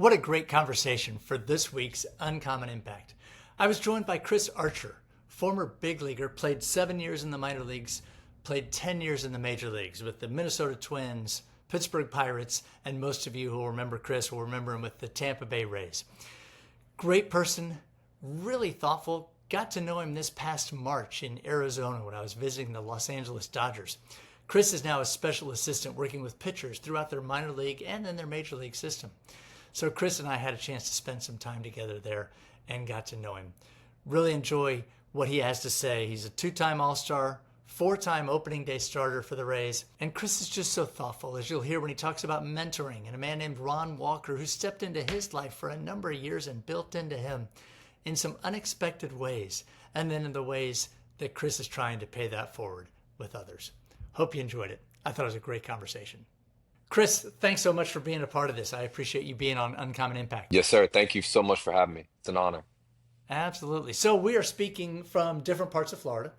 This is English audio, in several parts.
What a great conversation for this week's Uncommon Impact. I was joined by Chris Archer, former big leaguer, played 7 years in the minor leagues, played 10 years in the major leagues with the Minnesota Twins, Pittsburgh Pirates, and most of you who will remember Chris will remember him with the Tampa Bay Rays. Great person, really thoughtful. Got to know him this past March in Arizona when I was visiting the Los Angeles Dodgers. Chris is now a special assistant working with pitchers throughout their minor league and then their major league system. So Chris and I had a chance to spend some time together there and got to know him. Really enjoy what he has to say. He's a two-time All-Star, four-time opening day starter for the Rays. And Chris is just so thoughtful, as you'll hear when he talks about mentoring and a man named Ron Walker who stepped into his life for a number of years and built into him in some unexpected ways, and then in the ways that Chris is trying to pay that forward with others. Hope you enjoyed it. I thought it was a great conversation. Chris, thanks so much for being a part of this. I appreciate you being on Uncommon Impact. Yes, sir. Thank you so much for having me. It's an honor. Absolutely. So we are speaking from different parts of Florida.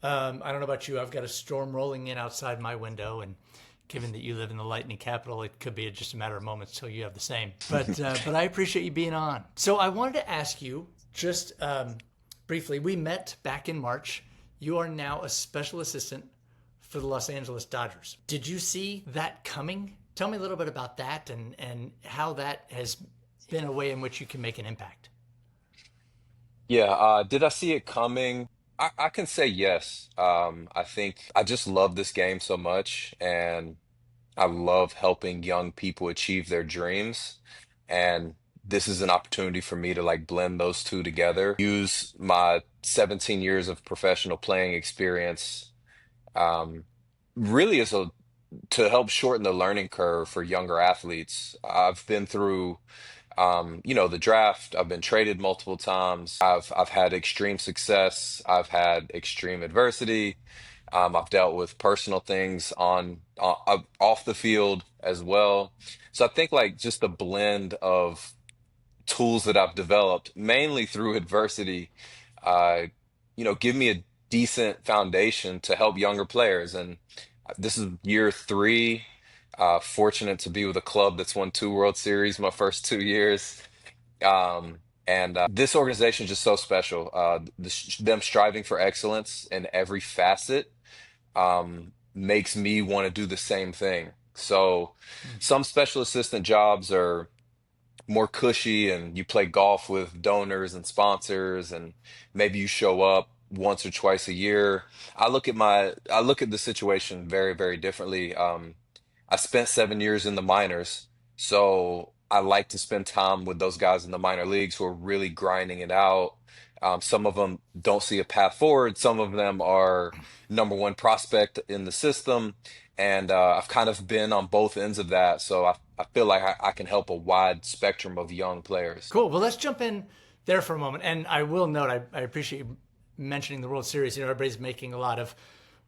I don't know about you. I've got a storm rolling in outside my window, and given that you live in the lightning capital, it could be just a matter of moments till you have the same. But I appreciate you being on. So I wanted to ask you just briefly. We met back in March. You are now a special assistant for the Los Angeles Dodgers. Did you see that coming? Tell me a little bit about that and how that has been a way in which you can make an impact. Yeah, did I see it coming? I can say yes. I think I just love this game so much, and I love helping young people achieve their dreams. And this is an opportunity for me to like blend those two together, use my 17 years of professional playing experience, um, really as a to help shorten the learning curve for younger athletes. I've been through the draft. I've been traded multiple times. I've had extreme success. I've had extreme adversity. I've dealt with personal things off the field as well. So I think like just the blend of tools that I've developed, mainly through adversity, uh, give me a decent foundation to help younger players. And this is year three. Fortunate to be with a club that's won two World Series my first 2 years. And this organization is just so special. Them striving for excellence in every facet makes me want to do the same thing. So some special assistant jobs are more cushy and you play golf with donors and sponsors and maybe you show up once or twice a year. I look at the situation very, very differently. I spent 7 years in the minors, so I like to spend time with those guys in the minor leagues who are really grinding it out. Some of them don't see a path forward. Some of them are number one prospect in the system. And I've kind of been on both ends of that. So I feel like I can help a wide spectrum of young players. Cool. Well, let's jump in there for a moment. And I will note, I appreciate you mentioning the World Series. You know, everybody's making a lot of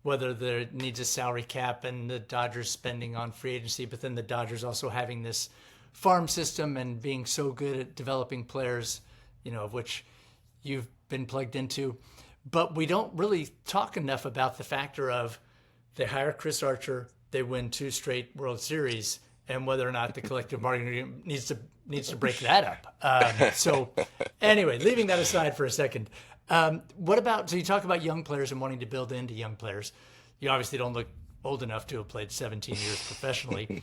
whether there needs a salary cap and the Dodgers spending on free agency, but then the Dodgers also having this farm system and being so good at developing players, of which you've been plugged into. But we don't really talk enough about the factor of they hire Chris Archer, they win two straight World Series, and whether or not the collective bargaining agreement needs to break that up. So anyway, leaving that aside for a second, what about, so you talk about young players and wanting to build into young players. You obviously don't look old enough to have played 17 years professionally.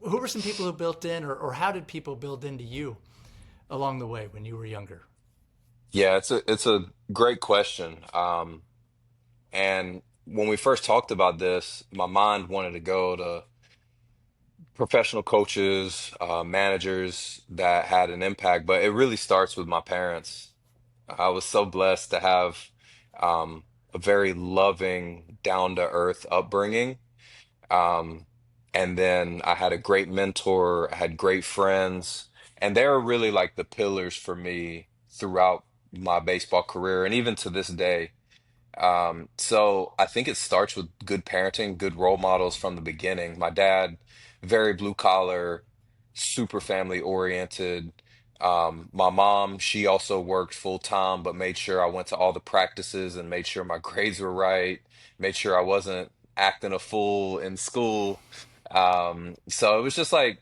Who were some people who built in, or how did people build into you along the way when you were younger? Yeah, it's a great question. And when we first talked about this, my mind wanted to go to professional coaches, managers that had an impact, but it really starts with my parents. I was so blessed to have a very loving, down to earth upbringing. Um, and then I had a great mentor, I had great friends, and they were really like the pillars for me throughout my baseball career and even to this day. So I think it starts with good parenting, good role models from the beginning. My dad, very blue collar, super family oriented. My mom, she also worked full time, but made sure I went to all the practices and made sure my grades were right, made sure I wasn't acting a fool in school. So it was just like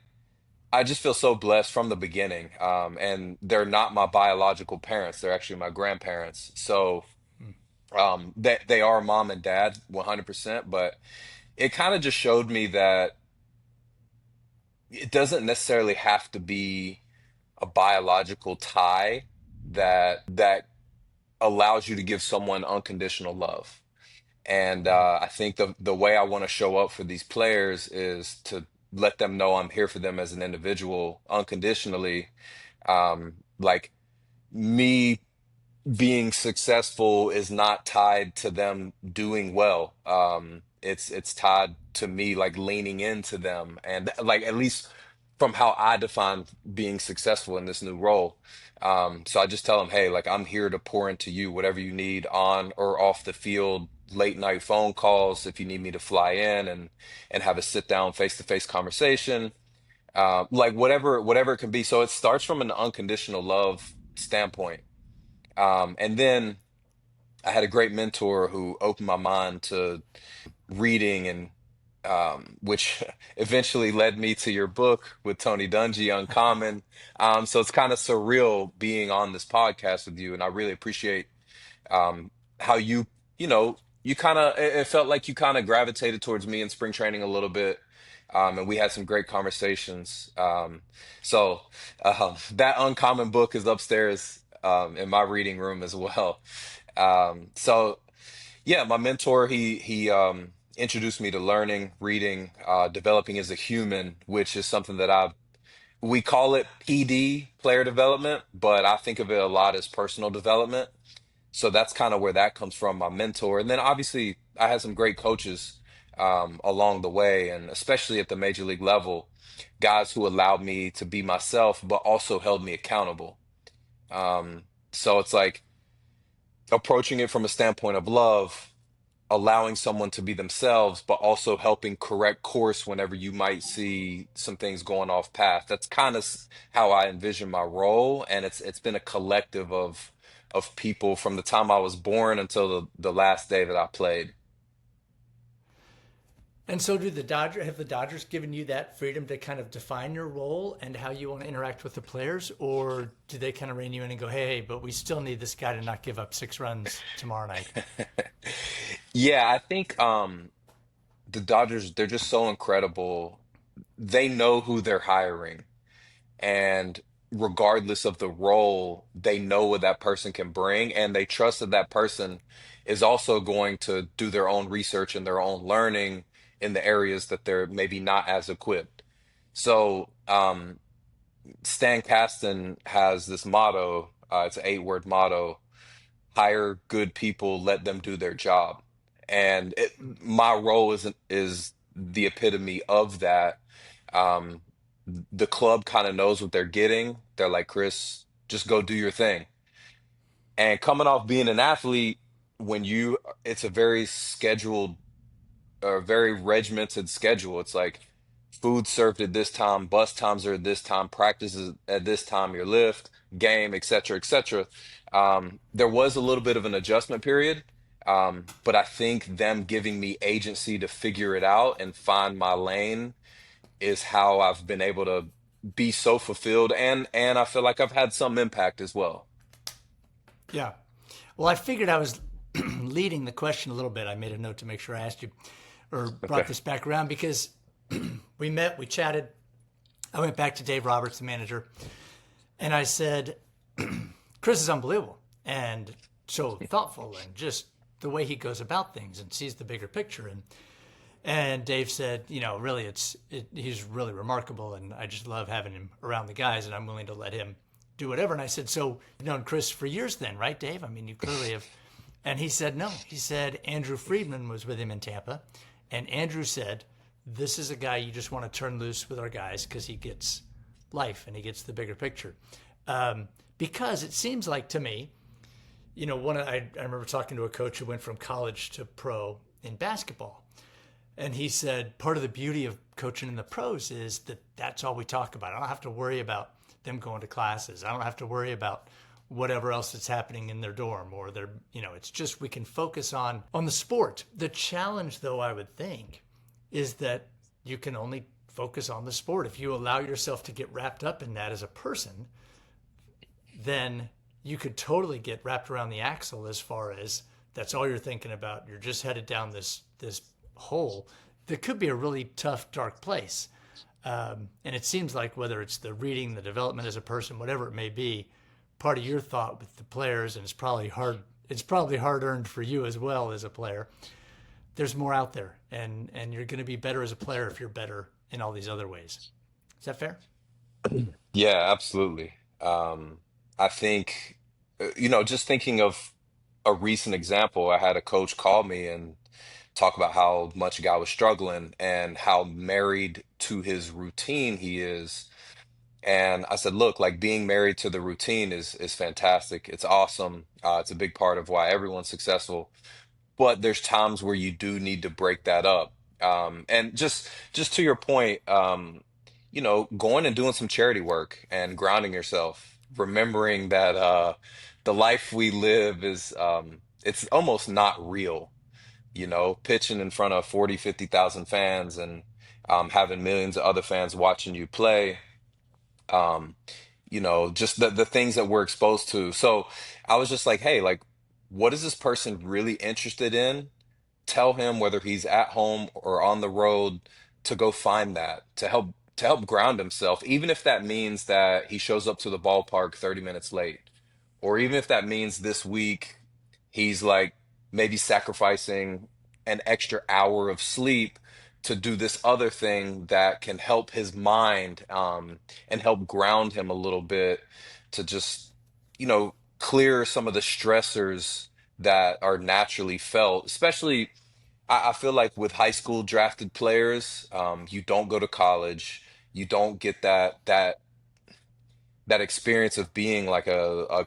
I just feel so blessed from the beginning. And they're not my biological parents. They're actually my grandparents. So they are mom and dad 100%, but it kind of just showed me that it doesn't necessarily have to be a biological tie that allows you to give someone unconditional love. And I think the way I want to show up for these players is to let them know I'm here for them as an individual unconditionally. Like me being successful is not tied to them doing well. It's tied to me like leaning into them, and like at least from how I define being successful in this new role. So I just tell them, hey, like I'm here to pour into you, whatever you need on or off the field, late night phone calls, if you need me to fly in and have a sit down face to face conversation, like whatever it can be. So it starts from an unconditional love standpoint. And then I had a great mentor who opened my mind to reading and which eventually led me to your book with Tony Dungy, Uncommon. So it's kind of surreal being on this podcast with you, and I really appreciate how you know, you kind of it felt like you kind of gravitated towards me in spring training a little bit. And we had some great conversations. That Uncommon book is upstairs in my reading room as well. So yeah, my mentor, he introduced me to learning, reading, developing as a human, which is something that we call it PD, player development, but I think of it a lot as personal development. So that's kind of where that comes from, my mentor. And then obviously I had some great coaches along the way, and especially at the major league level, guys who allowed me to be myself, but also held me accountable. So it's like approaching it from a standpoint of love, allowing someone to be themselves, but also helping correct course whenever you might see some things going off path. That's kind of how I envision my role, and it's been a collective of people from the time I was born until the last day that I played. And so, do the Dodgers have the Dodgers given you that freedom to kind of define your role and how you want to interact with the players, or do they kind of rein you in and go, "Hey, but we still need this guy to not give up 6 runs tomorrow night"? Yeah, I think the Dodgers, they're just so incredible. They know who they're hiring. And regardless of the role, they know what that person can bring, and they trust that that person is also going to do their own research and their own learning in the areas that they're maybe not as equipped. So, Stan Kasten has this motto, it's an 8 word motto: hire good people, let them do their job. And my role is the epitome of that. Um, the club kind of knows what they're getting. They're like, Chris, just go do your thing. And coming off being an athlete, it's a very scheduled, or very regimented schedule. It's like food served at this time, bus times are at this time, practices at this time, your lift, game, et cetera, et cetera. There was a little bit of an adjustment period, but I think them giving me agency to figure it out and find my lane is how I've been able to be so fulfilled, and I feel like I've had some impact as well. Yeah. Well, I figured I was leading the question a little bit. I made a note to make sure I asked you or brought Okay. this back around because we met, we chatted. I went back to Dave Roberts, the manager, and I said, Chris is unbelievable and so thoughtful and just the way he goes about things and sees the bigger picture. And Dave said, really, he's really remarkable, and I just love having him around the guys, and I'm willing to let him do whatever. And I said, so you've known Chris for years then, right, Dave? I mean, you clearly have. And he said, no. He said Andrew Friedman was with him in Tampa, and Andrew said, this is a guy you just want to turn loose with our guys because he gets life and he gets the bigger picture. Because it seems like to me, I remember talking to a coach who went from college to pro in basketball. And he said, part of the beauty of coaching in the pros is that that's all we talk about. I don't have to worry about them going to classes. I don't have to worry about whatever else that's happening in their dorm or it's just we can focus on the sport. The challenge, though, I would think, is that you can only focus on the sport. If you allow yourself to get wrapped up in that as a person, then you could totally get wrapped around the axle as far as that's all you're thinking about. You're just headed down this hole that could be a really tough, dark place. And it seems like whether it's the reading, the development as a person, whatever it may be, part of your thought with the players, and it's probably hard earned for you as well as a player. There's more out there, and you're going to be better as a player if you're better in all these other ways. Is that fair? Yeah, absolutely. I think, just thinking of a recent example, I had a coach call me and talk about how much a guy was struggling and how married to his routine he is. And I said, look, like being married to the routine is fantastic. It's awesome. It's a big part of why everyone's successful. But there's times where you do need to break that up. And just to your point, going and doing some charity work and grounding yourself, remembering that the life we live is it's almost not real, pitching in front of 40, 50,000 fans and having millions of other fans watching you play. Um, just the things that we're exposed to. So I was just like, hey, like, what is this person really interested in? Tell him whether he's at home or on the road to go find that to help ground himself, even if that means that he shows up to the ballpark 30 minutes late, or even if that means this week he's like maybe sacrificing an extra hour of sleep to do this other thing that can help his mind and help ground him a little bit to just clear some of the stressors that are naturally felt, especially I feel like with high school drafted players, you don't go to college, you don't get that experience of being like a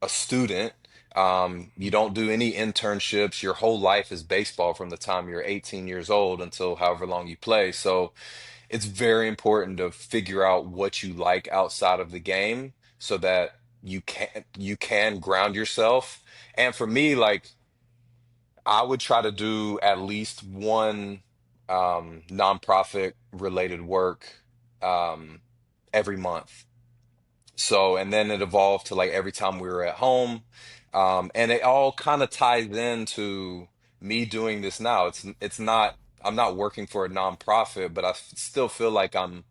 student. You don't do any internships. Your whole life is baseball from the time you're 18 years old until however long you play. So it's very important to figure out what you like outside of the game so that you can ground yourself. And for me, like I would try to do at least one nonprofit related work um, every month. So, and then it evolved to like every time we were at home. And it all kind of ties into me doing this now. It's not, I'm not working for a nonprofit, but I still feel like I'm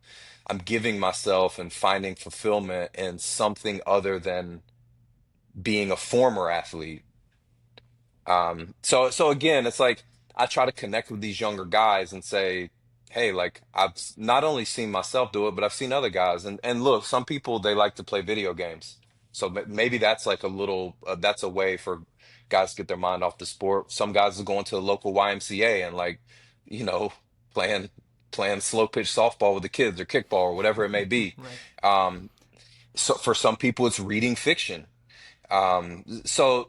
giving myself and finding fulfillment in something other than being a former athlete. So again, it's like I try to connect with these younger guys and say, hey, like not only seen myself do it, but I've seen other guys. And look, some people they like to play video games, so maybe that's like a little that's a way for guys to get their mind off the sport. Some guys are going to the local YMCA and like, you know, playing playing slow pitch softball with the kids or kickball or whatever it may be. Right. Um, so for some people, it's reading fiction. So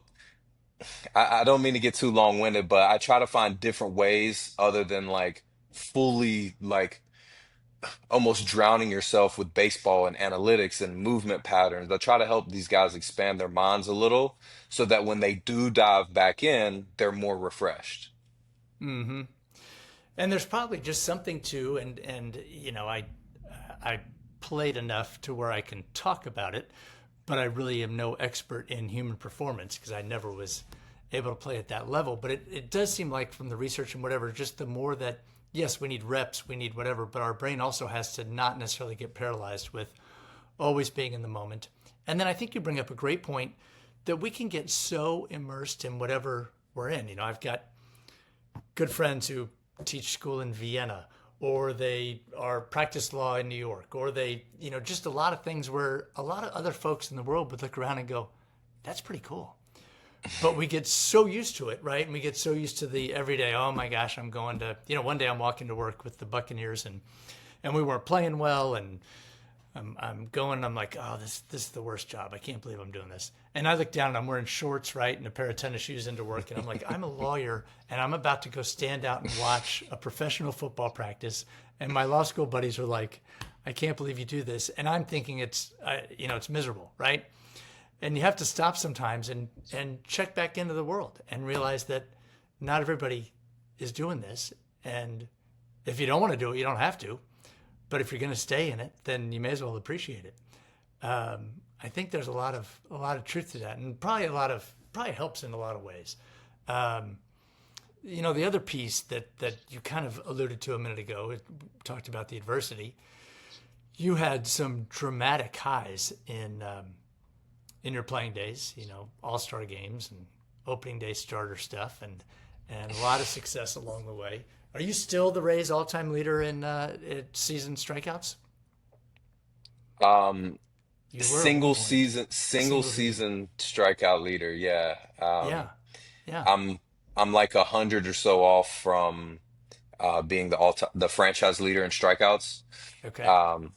I don't mean to get too long-winded, but I try to find different ways other than like fully like almost drowning yourself with baseball and analytics and movement patterns. I try to help these guys expand their minds a little so that when they do dive back in, they're more refreshed. Mm-hmm. And there's probably just something to, and I played enough to where I can talk about it, but I really am no expert in human performance because I never was able to play at that level. But it does seem like from the research and whatever, just the more that, yes, we need reps, we need whatever, but our brain also has to not necessarily get paralyzed with always being in the moment. And then I think you bring up a great point that we can get so immersed in whatever we're in. I've got good friends who teach school in Vienna, or they are practice law in New York, or they, just a lot of things where a lot of other folks in the world would look around and go, that's pretty cool. But we get so used to it, right? And we get so used to the everyday, oh my gosh, I'm going to, one day I'm walking to work with the Buccaneers and we weren't playing well. And I'm going, I'm like, oh, this is the worst job. I can't believe I'm doing this. And I look down and I'm wearing shorts, right? And a pair of tennis shoes into work. And I'm like, I'm a lawyer and I'm about to go stand out and watch a professional football practice. And my law school buddies are like, I can't believe you do this. And I'm thinking it's miserable, right? And you have to stop sometimes and check back into the world and realize that not everybody is doing this. And if you don't want to do it, you don't have to. But if you're going to stay in it, then you may as well appreciate it. I think there's a lot of truth to that, and probably helps in a lot of ways. Um, the other piece that you kind of alluded to a minute ago, it talked about the adversity. You had some dramatic highs in your playing days. All-star games and opening day starter stuff, and a lot of success along the way. Are you still the Rays' all-time leader in season strikeouts? Um, You were at one point. single Single season. season strikeout leader. Yeah. Yeah, yeah. I'm I'm like 100 or so off from being the franchise leader in strikeouts. Okay. Um,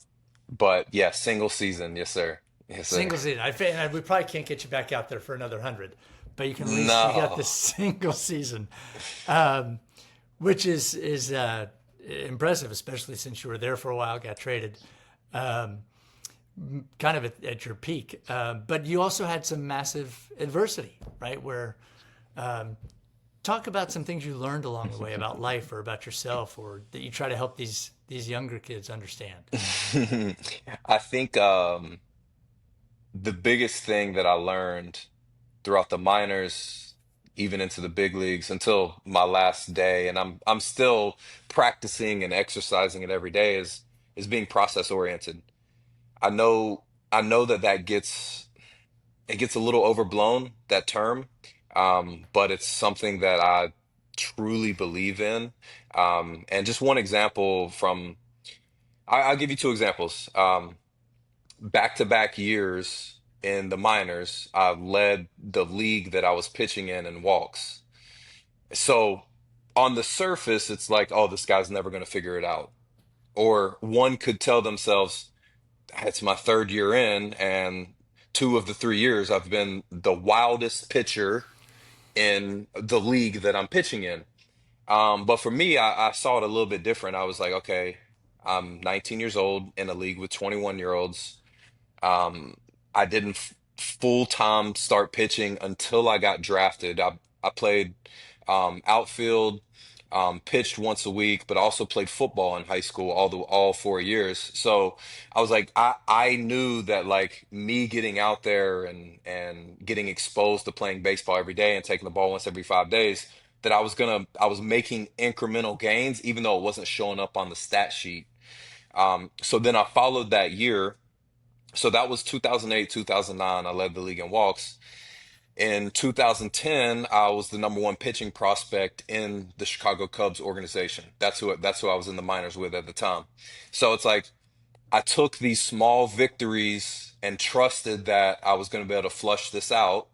but yeah, single season. Yes, sir. Yes, sir. Single season. And we probably can't get you back out there for another 100, but you can at least you got this No. single season, um, which is impressive, especially since you were there for a while, got traded, um, kind of at your peak. But you also had some massive adversity, right? Where talk about some things you learned along the way about life or about yourself, or that you try to help these younger kids understand. I think the biggest thing that I learned throughout the minors, even into the big leagues until my last day, and I'm still practicing and exercising it every day, is being process oriented. I know I know that it gets a little overblown, that term, but it's something that I truly believe in. And just one example I'll give you two examples. Back-to-back years in the minors, I led the league that I was pitching in walks. So on the surface, it's like, oh, this guy's never going to figure it out. Or one could tell themselves, it's my third year in, and 2 of the 3 years I've been the wildest pitcher in the league that I'm pitching in. But for me, I saw it a little bit different. I was like, okay, I'm 19 years old in a league with 21-year-olds. I didn't full time start pitching until I got drafted. I played outfield, pitched once a week, but also played football in high school all 4 years. So I was like, I knew that like me getting out there and getting exposed to playing baseball every day and taking the ball once every 5 days, that I was making incremental gains, even though it wasn't showing up on the stat sheet. So then I followed that year. So that was 2008, 2009. I led the league in walks. In 2010, I was the number one pitching prospect in the Chicago Cubs organization. That's who I was in the minors with at the time. So it's like I took these small victories and trusted that I was going to be able to flush this out,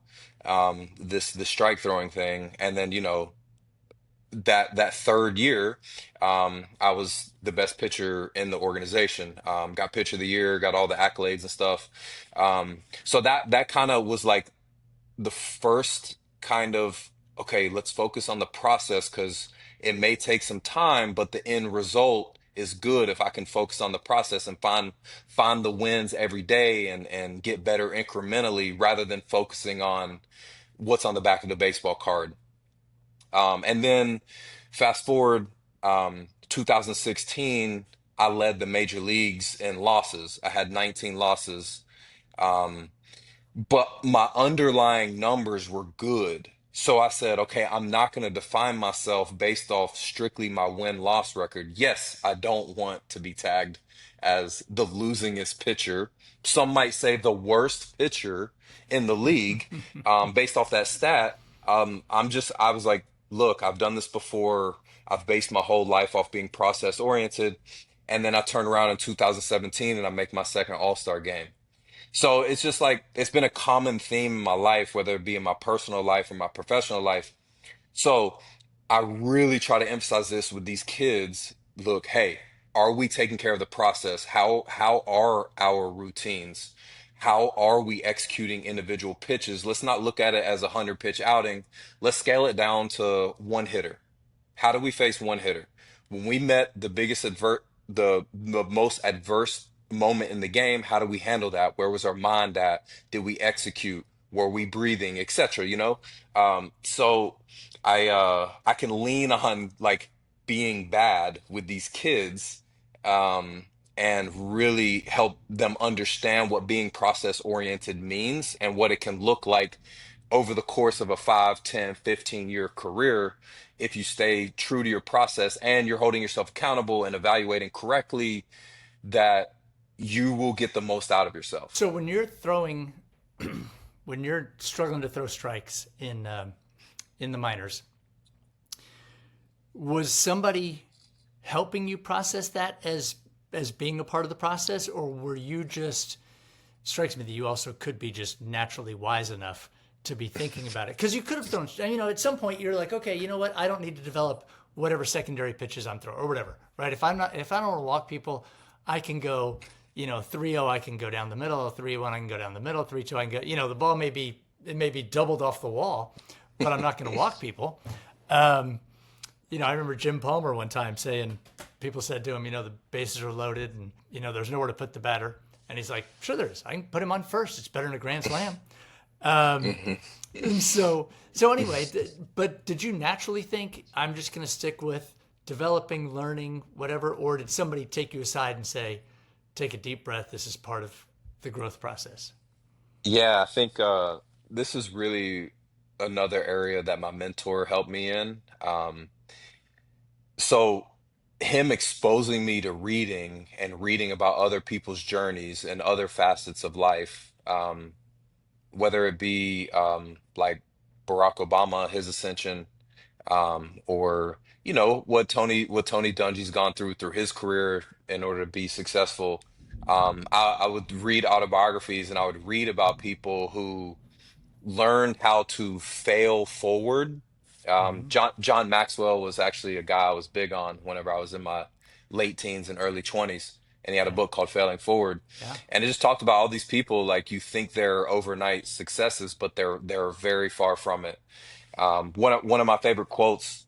this strike throwing thing, and then that third year, I was the best pitcher in the organization. Got pitcher of the year, got all the accolades and stuff. So that kind of was like the first kind of, okay, let's focus on the process because it may take some time, but the end result is good if I can focus on the process and find the wins every day and get better incrementally rather than focusing on what's on the back of the baseball card. And then fast forward, 2016, I led the major leagues in losses. I had 19 losses. Um, but my underlying numbers were good. So I said, okay, I'm not going to define myself based off strictly my win-loss record. Yes, I don't want to be tagged as the losingest pitcher. Some might say the worst pitcher in the league, based off that stat. I was like, look, I've done this before. I've based my whole life off being process oriented. And then I turn around in 2017 and I make my second All-Star game. So it's just like it's been a common theme in my life, whether it be in my personal life or my professional life. So I really try to emphasize this with these kids. Look, hey, are we taking care of the process? How are our routines? How are we executing individual pitches? Let's not look at it as a 100 pitch outing. Let's scale it down to one hitter. How do we face one hitter? When we met the most adverse moment in the game, how do we handle that? Where was our mind at? Did we execute? Were we breathing, etc., you know? So I can lean on like being bad with these kids, and really help them understand what being process oriented means and what it can look like over the course of a 5, 10, 15-year career if you stay true to your process and you're holding yourself accountable and evaluating correctly, that you will get the most out of yourself. So when you're throwing, when you're struggling to throw strikes in the minors, was somebody helping you process that as being a part of the process, or were you just, strikes me that you also could be just naturally wise enough to be thinking about it, because you could have thrown, at some point you're like, okay, you know what, I don't need to develop whatever secondary pitches I'm throwing or whatever, right? If I don't want to walk people, I can go, 3-0, I can go down the middle, 3-1, I can go down the middle, 3-2, I can go, the ball may be doubled off the wall, but I'm not going to walk people. I remember Jim Palmer one time saying, people said to him, the bases are loaded and, there's nowhere to put the batter. And he's like, sure there is. I can put him on first. It's better than a grand slam. Mhm. And so anyway, but did you naturally think, I'm just going to stick with developing, learning, whatever? Or did somebody take you aside and say, take a deep breath. This is part of the growth process? Yeah, I think this is really another area that my mentor helped me in. So him exposing me to reading and reading about other people's journeys and other facets of life, whether it be like Barack Obama, his ascension, or what Tony Dungy's gone through his career in order to be successful. I would read autobiographies and I would read about people who learned how to fail forward. Mm-hmm. John Maxwell was actually a guy I was big on whenever I was in my late teens and early 20s, and he had a Okay. book called Failing Forward, Yeah. and it just talked about all these people like you think they're overnight successes, but they're very far from it. One of my favorite quotes,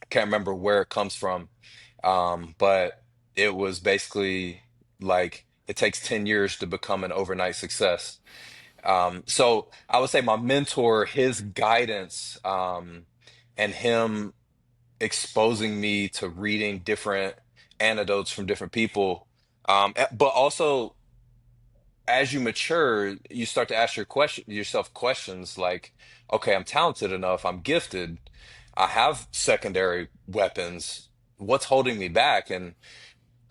I can't remember where it comes from, but it was basically like it takes 10 years to become an overnight success. So I would say my mentor, his guidance, and him exposing me to reading different anecdotes from different people. But also as you mature, you start to ask yourself questions like, okay, I'm talented enough, I'm gifted, I have secondary weapons. What's holding me back? And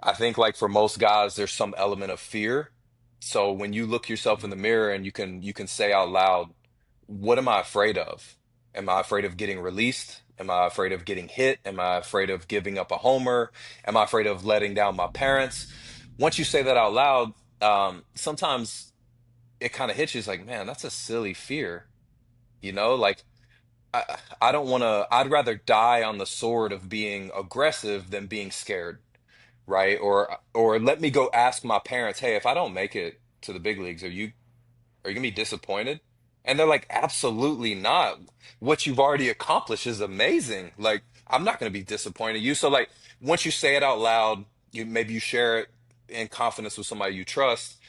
I think like for most guys, there's some element of fear. So when you look yourself in the mirror and you can say out loud, what am I afraid of? Am I afraid of getting released? Am I afraid of getting hit? Am I afraid of giving up a homer? Am I afraid of letting down my parents? Once you say that out loud, sometimes it kind of hits you. It's like, man, that's a silly fear. Like I don't want to. I'd rather die on the sword of being aggressive than being scared, right? Or let me go ask my parents, hey, if I don't make it to the big leagues, are you gonna be disappointed? And they're like, absolutely not. What you've already accomplished is amazing. Like, I'm not gonna be disappointed in you. So like once you say it out loud, you share it in confidence with somebody you trust,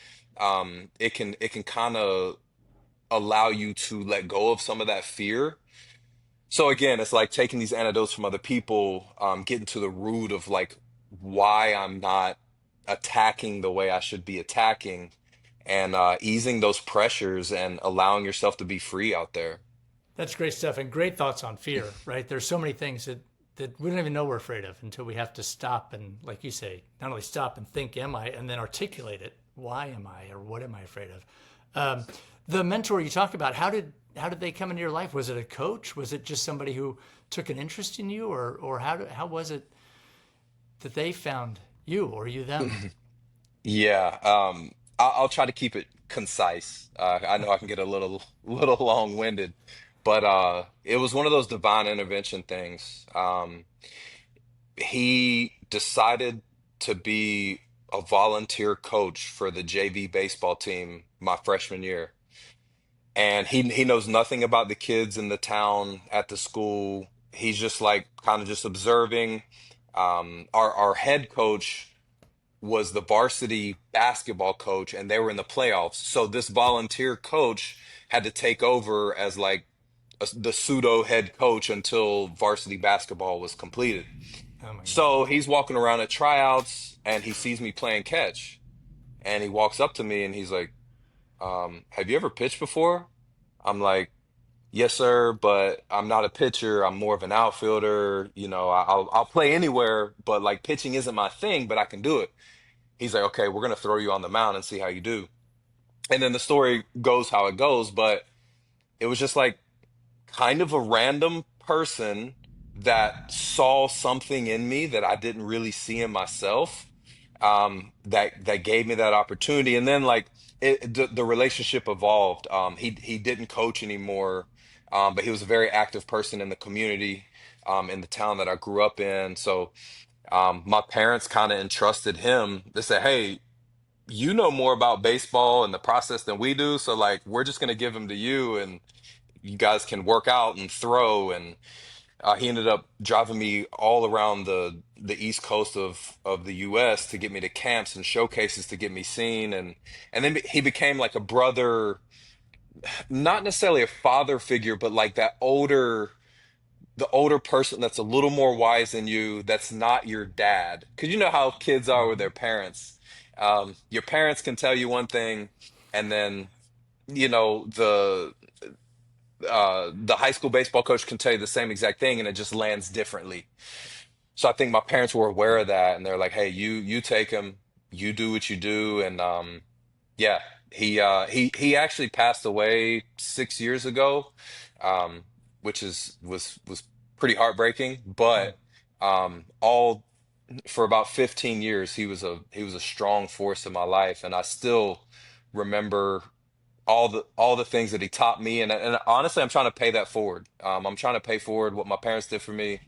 it can kind of allow you to let go of some of that fear. So again, it's like taking these anecdotes from other people, getting to the root of like why I'm not attacking the way I should be attacking, and easing those pressures and allowing yourself to be free out there. That's great stuff and great thoughts on fear, right? There's so many things that we don't even know we're afraid of until we have to stop and, like you say, not only stop and think, am I, and then articulate it. Why am I, or what am I afraid of? Um, the mentor you talked about, how did they come into your life? Was it a coach? Was it just somebody who took an interest in you, or how was it that they found you or you them? Yeah, I'll try to keep it concise. I know I can get a little long-winded, but it was one of those divine intervention things. He decided to be a volunteer coach for the JV baseball team my freshman year. And he knows nothing about the kids in the town at the school. He's just like kind of just observing. Our head coach was the varsity basketball coach, and they were in the playoffs. So this volunteer coach had to take over as like the pseudo head coach until varsity basketball was completed. Oh my gosh. So he's walking around at tryouts and he sees me playing catch. And he walks up to me and he's like, have you ever pitched before? I'm like, yes, sir, but I'm not a pitcher. I'm more of an outfielder. I'll play anywhere, but like pitching isn't my thing, but I can do it. He's like, okay, we're gonna throw you on the mound and see how you do. And then the story goes how it goes, but it was just like kind of a random person that saw something in me that I didn't really see in myself, that gave me that opportunity. And then like the relationship evolved. He didn't coach anymore, but he was a very active person in the community, in the town that I grew up in. So my parents kind of entrusted him. They said, hey, you know more about baseball and the process than we do, so like we're just going to give him to you, and you guys can work out and throw. And he ended up driving me all around the east coast of the US to get me to camps and showcases to get me seen. And then he became like a brother, not necessarily a father figure, but like the older person that's a little more wise than you, that's not your dad. Because you know how kids are with Hmm. their parents. Your parents can tell you one thing, and then you know the high school baseball coach can tell you the same exact thing, and it just lands differently. So I think my parents were aware of that, and they're like, "Hey, you take him, you do what you do." And yeah, he actually passed away 6 years ago, um, which was pretty heartbreaking. Oh, But all for about 15 years, he was a strong force in my life, and I still remember all the things that he taught me. And honestly, I'm trying to pay that forward. I'm trying to pay forward what my parents did for me,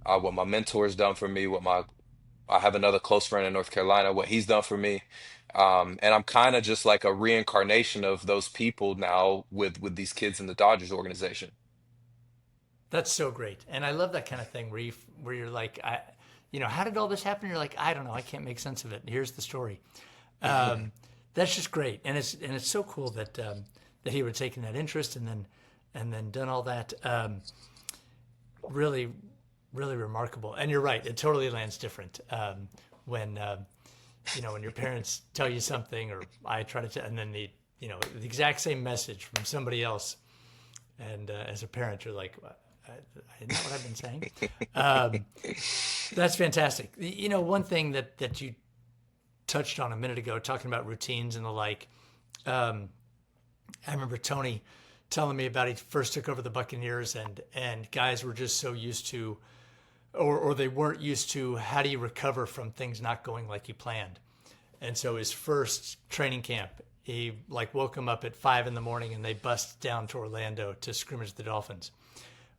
what my mentors done for me, what my I have another close friend in North Carolina, what he's done for me. And I'm kind of just like a reincarnation of those people now with these kids in the Dodgers organization. that's so great, and I love that kind of thing where you're like, how did all this happen? You're like, I don't know, I can't make sense of it. Here's the story. Um, that's just great, and it's so cool that he would have taken that interest and then done all that. Really, really remarkable. And you're right, it totally lands different when when your parents tell you something, or I try to tell, and then the exact same message from somebody else, and as a parent, you're like, isn't that what I've been saying? Um, that's fantastic. One thing that you touched on a minute ago, talking about routines and the like. I remember Tony telling me about he first took over the Buccaneers, and guys were just so used to, or they weren't used to, how do you recover from things not going like you planned. And so his first training camp, he like woke him up at 5 a.m. and they bust down to Orlando to scrimmage the Dolphins,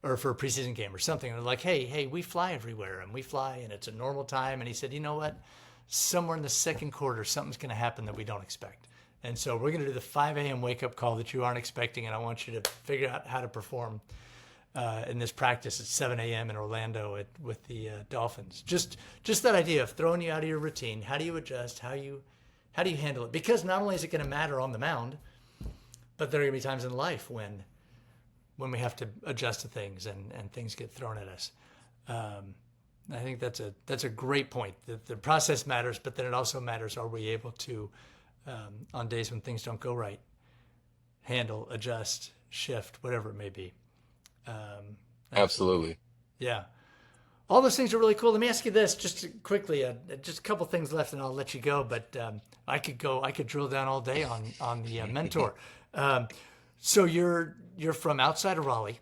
or for a preseason game or something. And they're like, hey, we fly everywhere, and we fly, and it's a normal time. And he said, you know what? Somewhere in the second quarter, something's going to happen that we don't expect. And so we're going to do the 5 a.m. wake up call that you aren't expecting, and I want you to figure out how to perform in this practice at 7 a.m. in Orlando with the Dolphins. Just that idea of throwing you out of your routine. How do you adjust? How do you handle it? Because not only is it going to matter on the mound, but there are going to be times in life when we have to adjust to things and things get thrown at us. I think that's a great point. The process matters, but then it also matters, are we able to, on days when things don't go right, handle, adjust, shift, whatever it may be. Absolutely. Absolutely. Yeah. All those things are really cool. Let me ask you this just quickly, just a couple things left and I'll let you go, but I could drill down all day on the mentor. So you're from outside of Raleigh,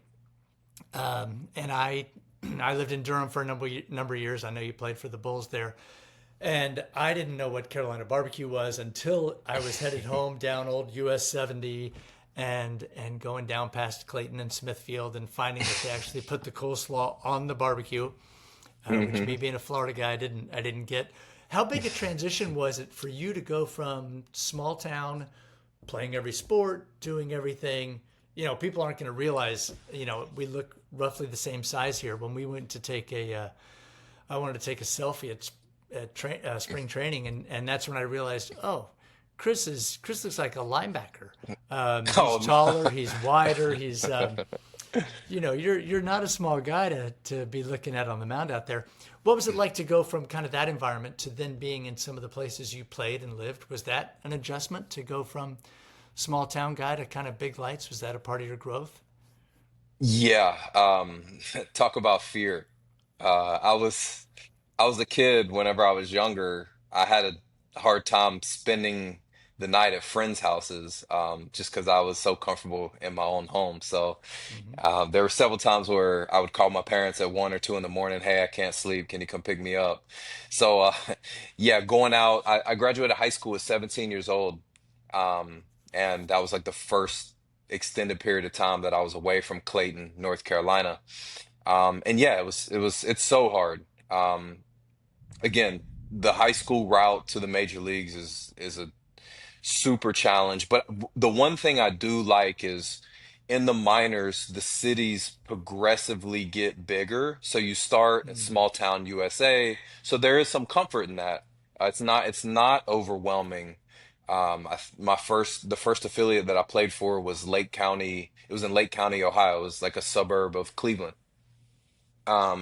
and I lived in Durham for a number of years. I know you played for the Bulls there, and I didn't know what Carolina barbecue was until I was headed home down old US 70 and going down past Clayton and Smithfield and finding that they actually put the coleslaw on the barbecue, which me being a Florida guy, I didn't get. How big a transition was it for you to go from small town, playing every sport, doing everything? People aren't going to realize, we look roughly the same size here. When we went to I wanted to take a selfie at spring training, and that's when I realized, oh, Chris looks like a linebacker. He's Oh, taller, he's wider, you're not a small guy to be looking at on the mound out there. What was it like to go from kind of that environment to then being in some of the places you played and lived? Was that an adjustment to go from small town guy to kind of big lights? Was that a part of your growth? Yeah, talk about fear. I was a kid whenever I was younger. I had a hard time spending the night at friends' houses, just because I was so comfortable in my own home. So Hmm. there were several times where I would call my parents at 1 or 2 in the morning. Hey, I can't sleep. Can you come pick me up? So yeah, going out. I graduated high school at 17 years old, and that was like the first extended period of time that I was away from Clayton, North Carolina. And yeah, it's so hard. Again, the high school route to the major leagues is a super challenge. But the one thing I do like is in the minors, the cities progressively get bigger. So you start in Mm. small town USA. So there is some comfort in that. It's not overwhelming. The first affiliate that I played for was Lake County. It was in Lake County, Ohio. It was like a suburb of Cleveland.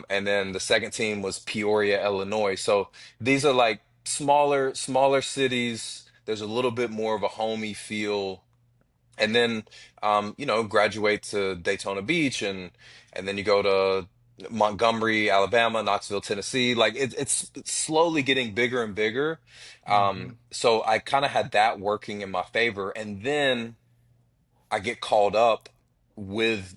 And then the second team was Peoria, Illinois. So these are like smaller cities. There's a little bit more of a homey feel. And then, graduate to Daytona Beach, and then you go to Montgomery, Alabama, Knoxville, Tennessee. Like it's slowly getting bigger and bigger. Hmm. So I kind of had that working in my favor. And then I get called up with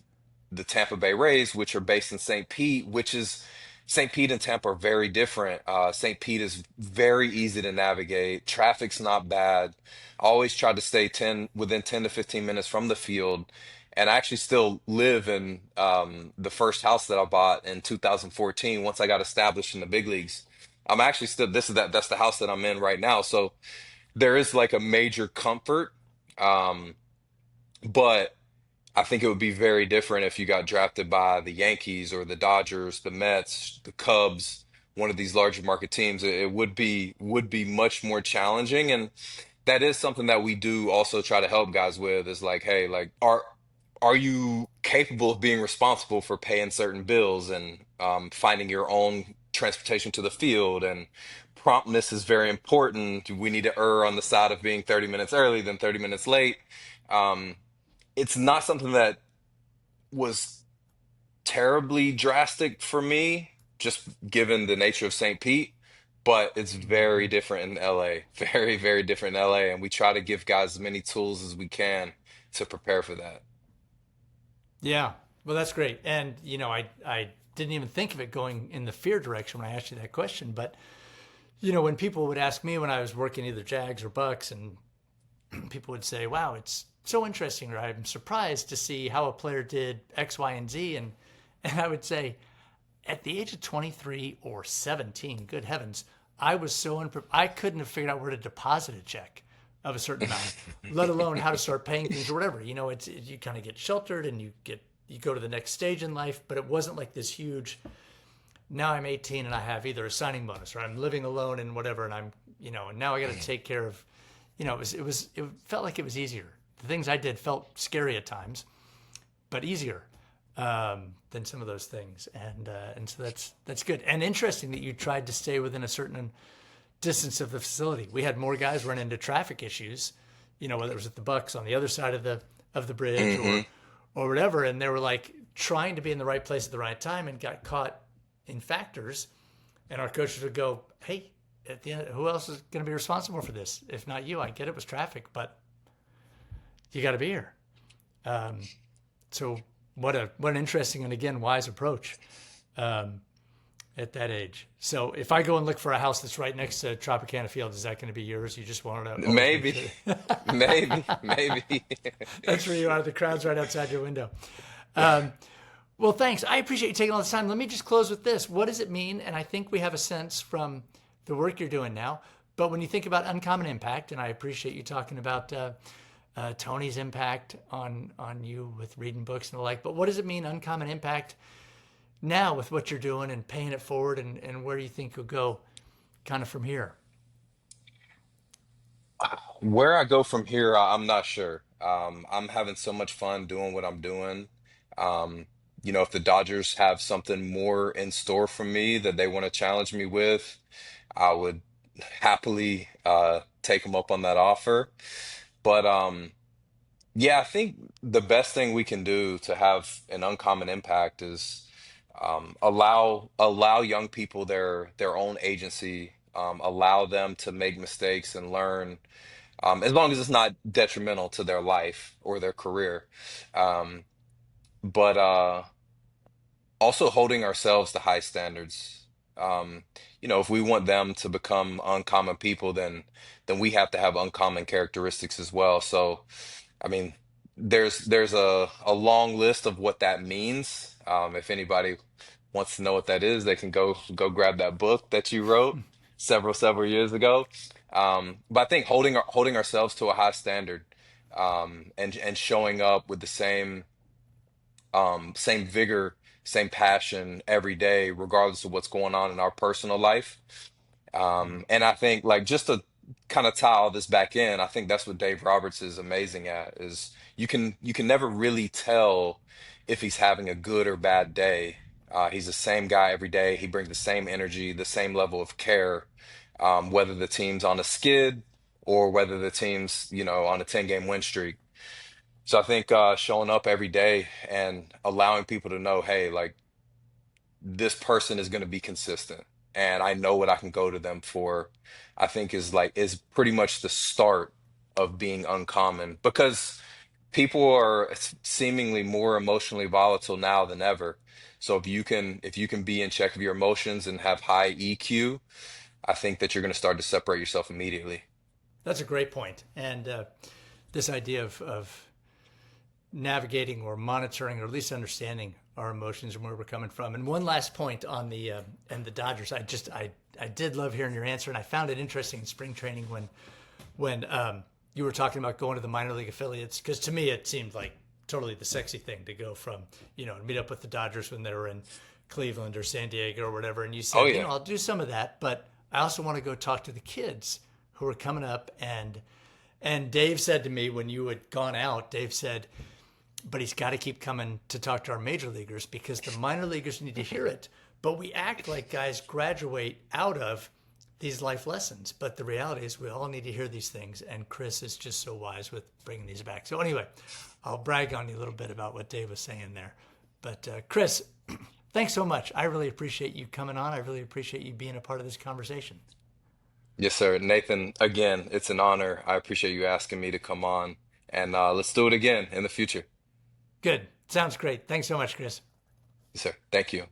the Tampa Bay Rays, which are based in St. Pete, which is St. Pete and Tampa are very different. St. Pete is very easy to navigate. Traffic's not bad. I always tried to stay within 10 to 15 minutes from the field. And I actually still live in the first house that I bought in 2014 once I got established in the big leagues. I'm actually still that's the house that I'm in right now. So there is like a major comfort. Um, but I think it would be very different if you got drafted by the Yankees or the Dodgers, the Mets, the Cubs, one of these larger market teams. It would be much more challenging, and that is something that we do also try to help guys with. Is like, hey, like, are you capable of being responsible for paying certain bills and finding your own transportation to the field? And promptness is very important. We need to err on the side of being 30 minutes early than 30 minutes late. Um, it's not something that was terribly drastic for me, just given the nature of St. Pete, but it's very Hmm. different in LA. Very, very different in LA. And we try to give guys as many tools as we can to prepare for that. Yeah. Well, that's great. And I didn't even think of it going in the fear direction when I asked you that question. But when people would ask me when I was working either Jags or Bucks, and people would say, "Wow, it's so interesting," or "I'm surprised to see how a player did X, Y, and Z," and I would say, at the age of 23 or 17, good heavens, I was so I couldn't have figured out where to deposit a check of a certain amount, let alone how to start paying things or whatever. You kind of get sheltered and you go to the next stage in life, but it wasn't like this huge. Now I'm 18 and I have either a signing bonus or I'm living alone and whatever, and and now I got to take care of. It felt like it was easier. The things I did felt scary at times, but easier than some of those things, and so that's good and interesting that you tried to stay within a certain distance of the facility. We had more guys run into traffic issues, whether it was at the Bucks on the other side of the bridge Hmm. or whatever, and they were like trying to be in the right place at the right time and got caught in factors, and our coaches would go, "Hey, at the end, who else is going to be responsible for this? If not you, I get it was traffic, but you got to be here." So what an interesting and again wise approach at that age. So if I go and look for a house that's right next to Tropicana Field, is that going to be yours? You just wanted to always make Maybe, sure maybe. that's where you are. The crowd's right outside your window. Well, thanks. I appreciate you taking all this time. Let me just close with this. What does it mean? And I think we have a sense from the work you're doing now. But when you think about uncommon impact, and I appreciate you talking about Tony's impact on you with reading books and the like. But what does it mean, uncommon impact, now with what you're doing and paying it forward, and where do you think you'll go, kind of from here? Where I go from here, I'm not sure. I'm having so much fun doing what I'm doing. Um, if the Dodgers have something more in store for me that they want to challenge me with, I would happily take them up on that offer. But yeah, I think the best thing we can do to have an uncommon impact is allow young people their own agency, allow them to make mistakes and learn, as long as it's not detrimental to their life or their career. Um, but also holding ourselves to high standards. Um, if we want them to become uncommon people, then we have to have uncommon characteristics as well. So, I mean, there's a long list of what that means. If anybody wants to know what that is, they can go grab that book that you wrote several years ago. But I think holding ourselves to a high standard, and showing up with the same vigor, same passion every day, regardless of what's going on in our personal life. And I think, like, just to kind of tie all this back in, I think that's what Dave Roberts is amazing at, is you can never really tell if he's having a good or bad day. He's the same guy every day. He brings the same energy, the same level of care, whether the team's on a skid or whether the team's, on a 10-game win streak. So I think showing up every day and allowing people to know, hey, like, this person is going to be consistent and I know what I can go to them for, I think is pretty much the start of being uncommon, because people are seemingly more emotionally volatile now than ever. So if you can be in check of your emotions and have high EQ, I think that you're going to start to separate yourself immediately. That's a great point. And this idea of navigating or monitoring or at least understanding our emotions and where we're coming from. And one last point on the and the Dodgers. I did love hearing your answer, and I found it interesting in spring training when you were talking about going to the minor league affiliates, because to me it seemed like totally the sexy thing to go from, meet up with the Dodgers when they were in Cleveland or San Diego or whatever. And you Oh said, yeah. I'll do some of that, but I also want to go talk to the kids who are coming up. And Dave said to me when you had gone out, Dave said, but he's got to keep coming to talk to our major leaguers because the minor leaguers need to hear it. But we act like guys graduate out of these life lessons. But the reality is we all need to hear these things. And Chris is just so wise with bringing these back. So anyway, I'll brag on you a little bit about what Dave was saying there. But Chris, thanks so much. I really appreciate you coming on. I really appreciate you being a part of this conversation. Yes, sir. Nathan, again, it's an honor. I appreciate you asking me to come on, and let's do it again in the future. Good. Sounds great. Thanks so much, Chris. Yes, sir. Thank you.